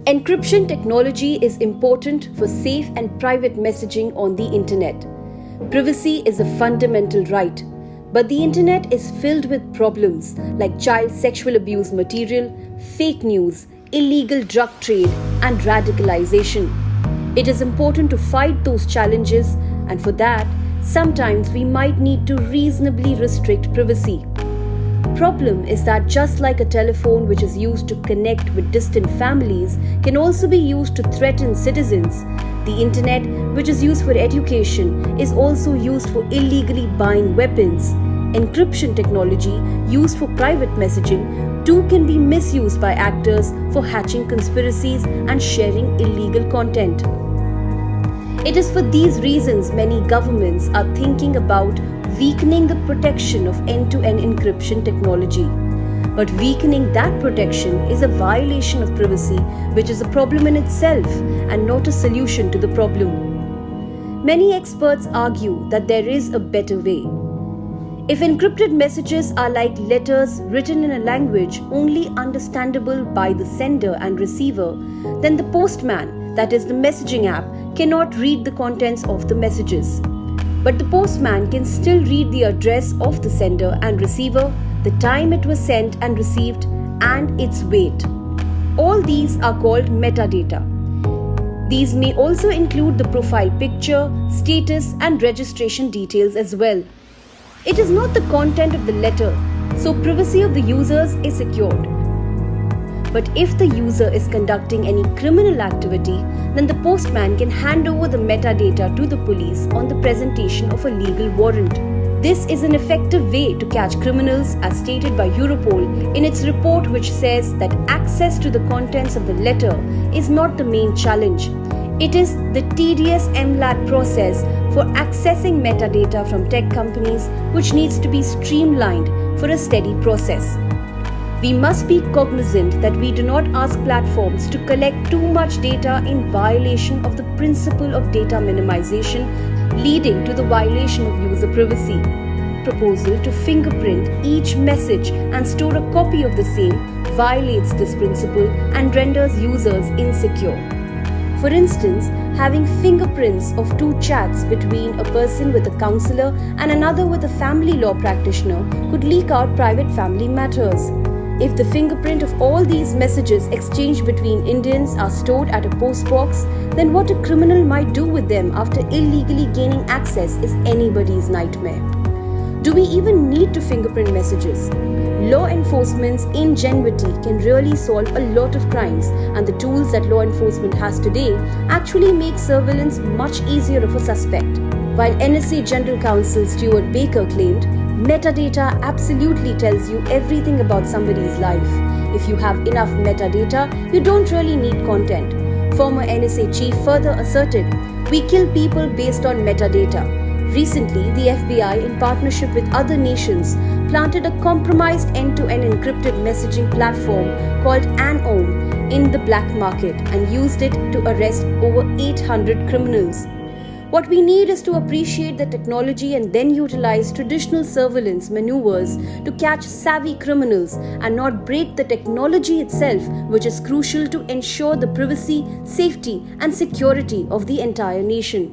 Encryption technology is important for safe and private messaging on the internet. Privacy is a fundamental right, but the internet is filled with problems like child sexual abuse material, fake news, illegal drug trade, and radicalization. It is important to fight those challenges, and for that, sometimes we might need to reasonably restrict privacy. Problem is that just like a telephone which is used to connect with distant families can also be used to threaten citizens, the internet, which is used for education, is also used for illegally buying weapons. Encryption technology used for private messaging too can be misused by actors for hatching conspiracies and sharing illegal content. It is for these reasons many governments are thinking about weakening the protection of end-to-end encryption technology. But weakening that protection is a violation of privacy, which is a problem in itself and not a solution to the problem. Many experts argue that there is a better way. If encrypted messages are like letters written in a language only understandable by the sender and receiver, then the postman, that is the messaging app, cannot read the contents of the messages. But the postman can still read the address of the sender and receiver, the time it was sent and received, and its weight. All these are called metadata. These may also include the profile picture, status, and registration details as well. It is not the content of the letter, so privacy of the users is secured. But if the user is conducting any criminal activity, then the postman can hand over the metadata to the police on the presentation of a legal warrant. This is an effective way to catch criminals, as stated by Europol in its report, which says that access to the contents of the letter is not the main challenge. It is the tedious MLAT process for accessing metadata from tech companies, which needs to be streamlined for a steady process. We must be cognizant that we do not ask platforms to collect too much data in violation of the principle of data minimization, leading to the violation of user privacy. Proposal to fingerprint each message and store a copy of the same violates this principle and renders users insecure. For instance, having fingerprints of two chats between a person with a counselor and another with a family law practitioner could leak out private family matters. If the fingerprint of all these messages exchanged between Indians are stored at a postbox, then what a criminal might do with them after illegally gaining access is anybody's nightmare. Do we even need to fingerprint messages? Law enforcement's ingenuity can really solve a lot of crimes, and the tools that law enforcement has today actually make surveillance much easier of a suspect. While NSA General Counsel Stuart Baker claimed, metadata absolutely tells you everything about somebody's life. If you have enough metadata, you don't really need content. Former NSA chief further asserted, "We kill people based on metadata." Recently, the FBI, in partnership with other nations, planted a compromised end-to-end encrypted messaging platform called Anom in the black market and used it to arrest over 800 criminals. What we need is to appreciate the technology and then utilize traditional surveillance maneuvers to catch savvy criminals and not break the technology itself, which is crucial to ensure the privacy, safety, and security of the entire nation.